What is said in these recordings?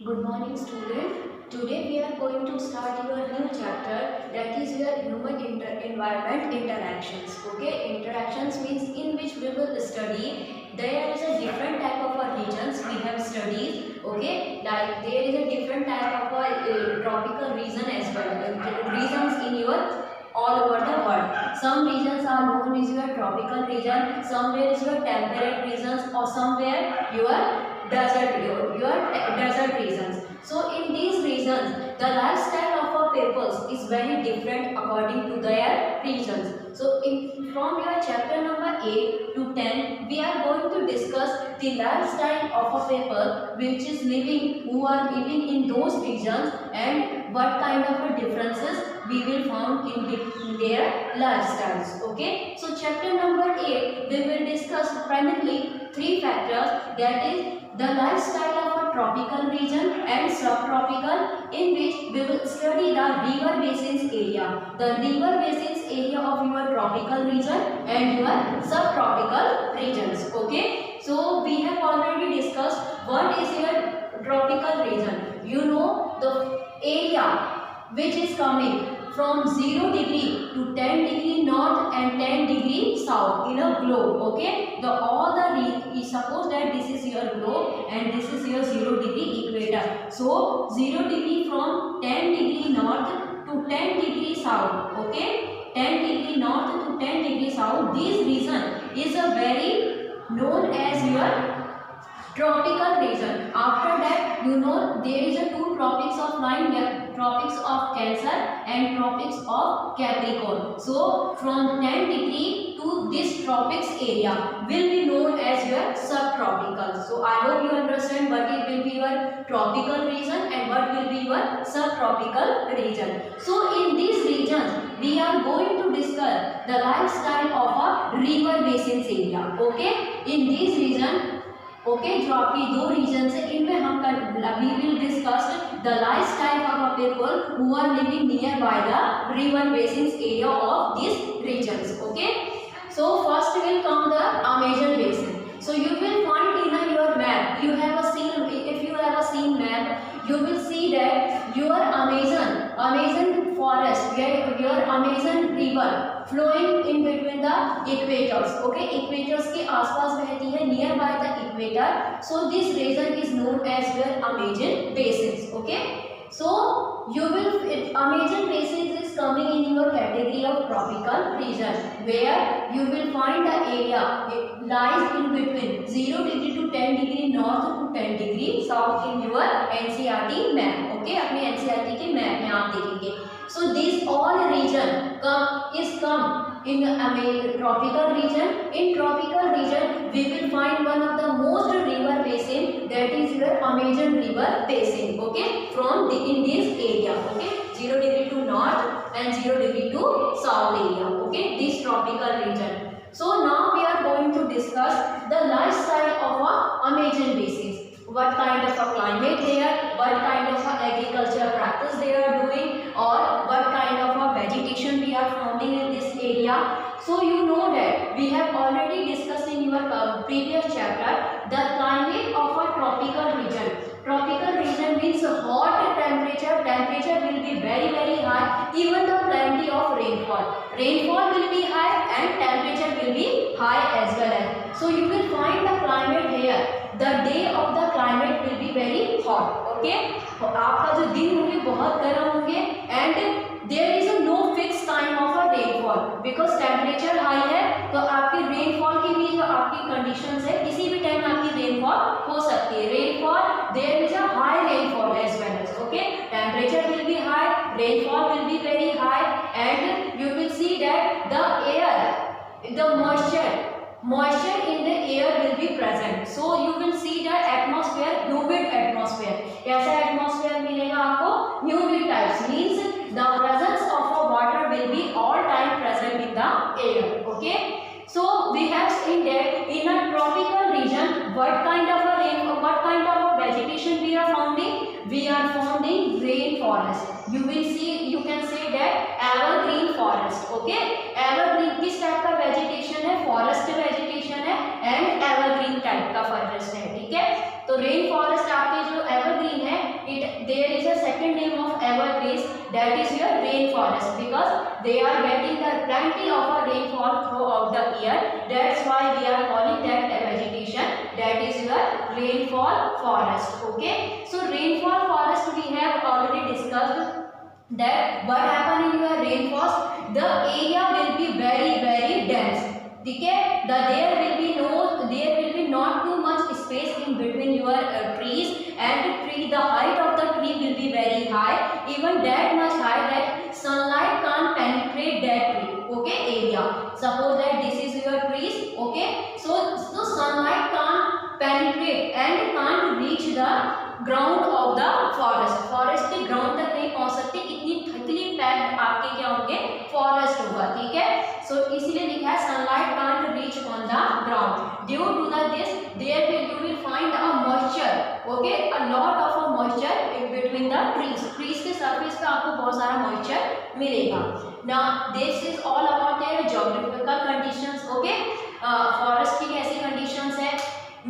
Good morning, student. Today we are going to start your new chapter, that is your human environment interactions. Okay, interactions means in which we will study. There is a different type of regions we have studied. Okay, like there is a different type of tropical region as well. Regions in your all over the world. Some regions are known as your tropical region, somewhere is your temperate regions, or somewhere your desert regions. So in these regions, the lifestyle of our peoples is very different according to their regions. So from your chapter number 8 to 10, we are going to discuss the lifestyle of a people which is living, who are living in those regions, and what kind of differences we will found in their lifestyles. Okay, so chapter number 8, we will discuss primarily three factors, that is the lifestyle of a tropical region and subtropical, in which we will study the river basins area, the river basins area of your tropical region and your subtropical regions. Okay, so we have already discussed what is your tropical region. You know the area which is coming from 0 degree to 10 degree north and 10 degree south in a globe. Okay, suppose that this is your globe and this is your 0 degree equator. So 0 degree from 10 degree north to 10 degree south. Okay, 10 degree north to 10 degree south, this region is a very known as your tropical region. After that, you know there is a two tropics of line, tropics of Cancer and tropics of Capricorn. So from 10 degree to this tropics area will be known as your subtropical. So I hope you understand what it will be your tropical region and what will be your subtropical region. So in these regions we are going to discuss the lifestyle of a river basins area. Okay, in these region, okay जो आपकी दो regions है इनमें हम we will discuss the life style of a people who are living near by the river basins area of this regions. Okay, so first will come the Amazon basin. So you will find in your map, you have a seen, if you have a seen map, you will see that your Amazon forest, your Amazon river flowing in between the equators. Okay, equators के आसपास बहती है, near by the equator. So this region is known as your Amazon basins. Okay, so you will Amazon basins is coming in your category of tropical region, where you will find the area it lies in between 0 degree to 10 degree north to 10 degree south in your NCERT map. Okay, अपने NCERT के map में आप देखेंगे. So this all region come in a tropical region. In tropical region we will find one of the most river basin, that is your Amazon river basin. Okay, in this area. Okay, 0 degree to north and 0 degree to south area. Okay, this tropical region. So now we are going to discuss the lifestyle of a Amazon basin. What kind of a climate there, what kind of a agriculture practice they are doing, or what kind of a vegetation we are finding in this area. So you know that we have already discussed in your previous chapter the climate of a tropical region. Tropical region means hot temperature will be very high, even the plenty of rainfall will be high and temperature will be high as well as. So you will find the climate here, the day of the climate will be very hot. Okay, तो आपका जो दिन होंगे बहुत गर्म होंगे, and there is a no fixed time of a rainfall because temperature high है, तो आपकी rainfall की भी जो आपकी conditions है, किसी भी टाइम आपकी rainfall हो सकती है. Rainfall, there is a high rainfall as well as. Okay, temperature will be high, rainfall will be very high, and you will see that the air, the moisture in the air will be present. So you will see the atmosphere, humid atmosphere. कैसा atmosphere मिलेगा आपको? Humid types means the presence of a water will be all time present in the air. Okay, so we have seen that in a tropical region, what kind of a vegetation we are finding? We are finding rainforest. You can say that evergreen forest. Okay, evergreen किस type का vegetation है? Forest vegetation है and evergreen type का forest है. ठीक है, तो rain forest आपके जो एवरग्रीन है there is a second name of evergreens, that is your rainforest, because they are getting the plenty of a rainfall throughout the year. That's why we are calling that vegetation, that is your rainfall forest. Okay, so rainfall forest we have already discussed that what happen in your rainforest, the area will be very dense. Okay, there will be not too much space in between your trees, and the height of the tree will be very high, even that much high that sunlight can't penetrate that tree. Okay, area, suppose that this is your trees. Okay, so sunlight can't penetrate and can't reach the ground of the forest के ground तक नहीं पहुंच सकते, इतनी thickly packed आपके क्या होंगे, forest होगा. ठीक है, सो इसीलिए लिखा है sunlight can't reach on the ground. Due to this there will you will find a moisture. Okay, a lot of a moisture in between the trees के सरफेस पे आपको बहुत सारा मॉइस्चर मिलेगा. Now this is all about their geographical conditions. Okay, forest की कैसी conditions है.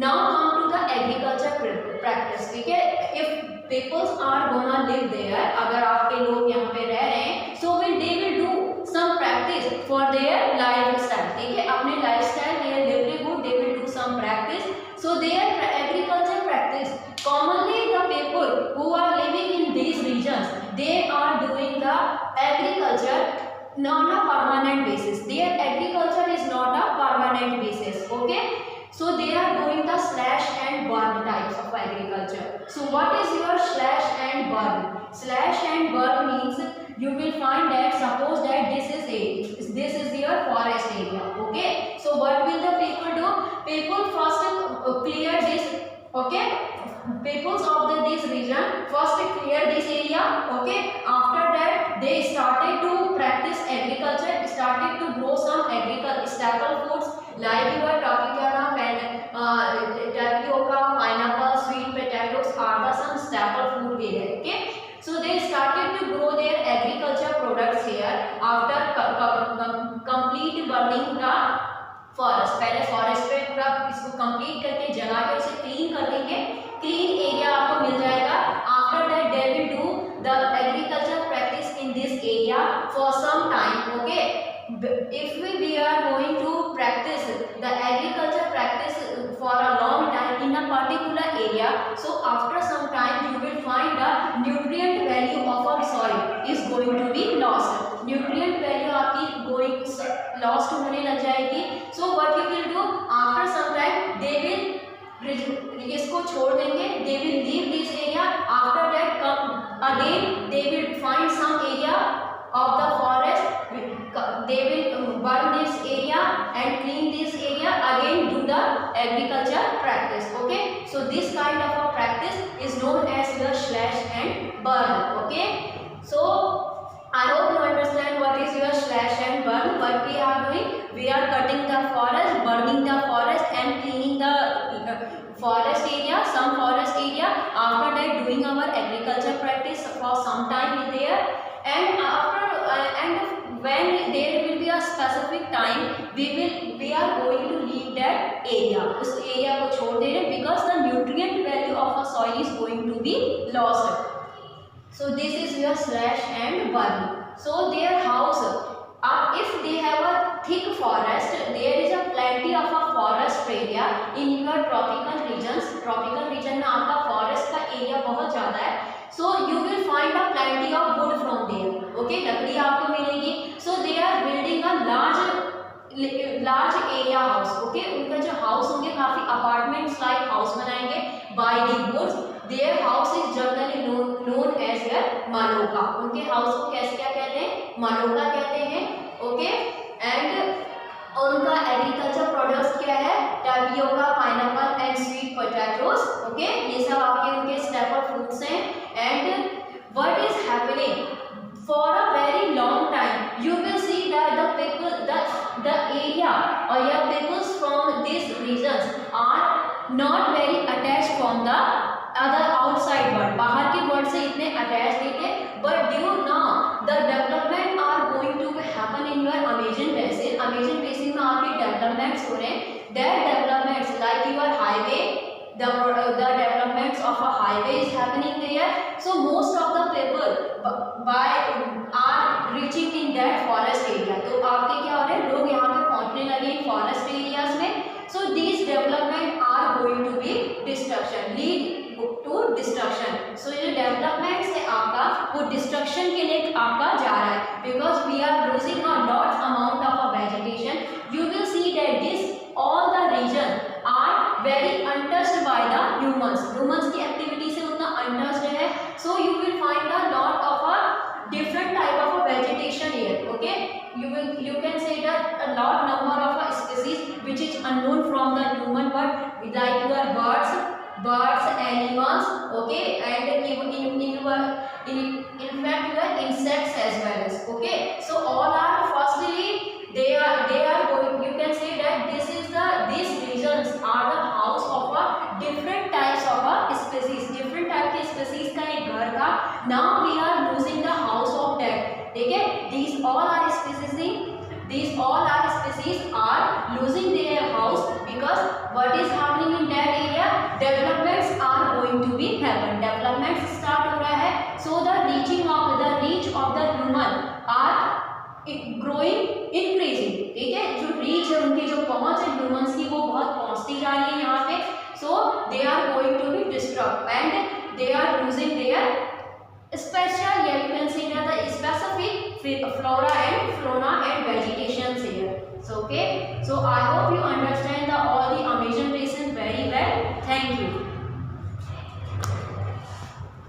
Now come to the agriculture practice. ठीक है, if peoples are gonna live there, अगर आपके लोग यहाँ पे रह रहे हैं, so they will do some practice for their lifestyle. ठीक है, अपने lifestyle, their livelihood, they will do some practice. So their agriculture practice, commonly the people who are living in these regions, they are doing the agriculture not a permanent basis. Their agriculture is not a permanent basis. Okay. So they are doing the slash and burn types of agriculture. So what is your slash and burn? Slash and burn means you will find that suppose that this is your forest area. Okay. So what will the people do? People first clear this. Okay. Peoples of this region first clear this area. Okay. After that they started to practice agriculture, started to grow some agricultural staple foods like your tapioca, pineapple, sweet potatoes are the some staple food we have. Okay, so they started to grow their agriculture products here after complete burning the forest. पहले forest पे पूरा इसको complete करके जला के उसे clean कर देंगे, clean area आपको मिल जाएगा. After that they will do the agriculture practice in this area for some time. Okay, if we are going to practice the agriculture practice for a long time in a particular area, so after some time you will find the nutrient value of our soil is going to be lost. Nutrient value आपकी going lost होने लग जाएगी. So what you will do, after some time they will इसको छोड़ देंगे, they will leave this area. After that again they will find some area of the forest, they will burn this area and clean this area, again do the agriculture practice. Okay, so this kind of a practice is known as the slash and burn. Okay, so I hope you understand what is your slash and burn. What we are doing, we are cutting the forest, burning the forest and cleaning the forest area, some forest area. After that doing our agriculture practice for some time there, and after and when there will be a specific time we are going to leave that area. उस area को छोड़ दे रहे, because the nutrient value of a soil is going to be lost. So this is your slash and burn. So their house, if they have a thick forest, there is a plenty of a forest area in your tropical regions. Tropical region में आपका forest का area बहुत ज़्यादा है. So you will find a plenty of wood from there. Okay, लकड़ी आपको मिलेगी. So they are building a large area house. Okay, उनका जो house होंगे काफी apartments like house बनाएंगे by the woods. Their house is generally known as their maloka. उनके house को कैसे क्या कहते हैं, maloka कहते हैं. Okay, and और उनका एग्रीकल्चर प्रोडक्ट्स क्या है, tapioca, pineapple and sweet potatoes. Okay, ये सब आपके उनके स्टेपल फ्रूट्स हैं. And what is happening for a very long time, you will see that the people the area और या peoples from this regions are not very attached from the other outside world. बाहर के world से इतने attach नहीं थे, but due now the development are going to happen in your Amazon basin. Amazon basin में आपके डेवलपमेंट्स हो रहे हैं. That developments like your highway, the development developments of a highway is happening there. So most of the people are reaching in that forest area. तो आपके क्या हो रहे हैं, लोग यहाँ पे पहुँचने लगे फॉरेस्ट एरियाज में. So these development are going to be destruction, lead to destruction. So ये development से आपका वो destruction के लिए आपका जा रहा है, because we are losing a lot amount of a vegetation. You will see that this all the region are very untouched by the humans. Humans की activity से उतना untouched है. So you will find a lot of a different type of a vegetation here. Okay, you can say that a lot number of a species which is unknown from the human world, like your birds, animals, okay, and in fact your insects as well as, okay. So all are firstly they are going, you can say that these regions are the house of a different types of a species, different type के species का एक घर का. Now we are losing the house of that. ठीक है, these all are species are losing their house because what is happening in that area, developments are going to be happen, developments start हो रहा है. So the reach of the human are growing, increasing. ठीक है, जो reach है उनकी जो पहुंच है humans की वो बहुत पहुंचती जा रही है यहाँ पे. So they are going to be disturbed and they are losing their special, yeah, you can say that the specific flora and fauna and vegetation here. So okay, so I hope you understand all the Amazon places very well. Thank you.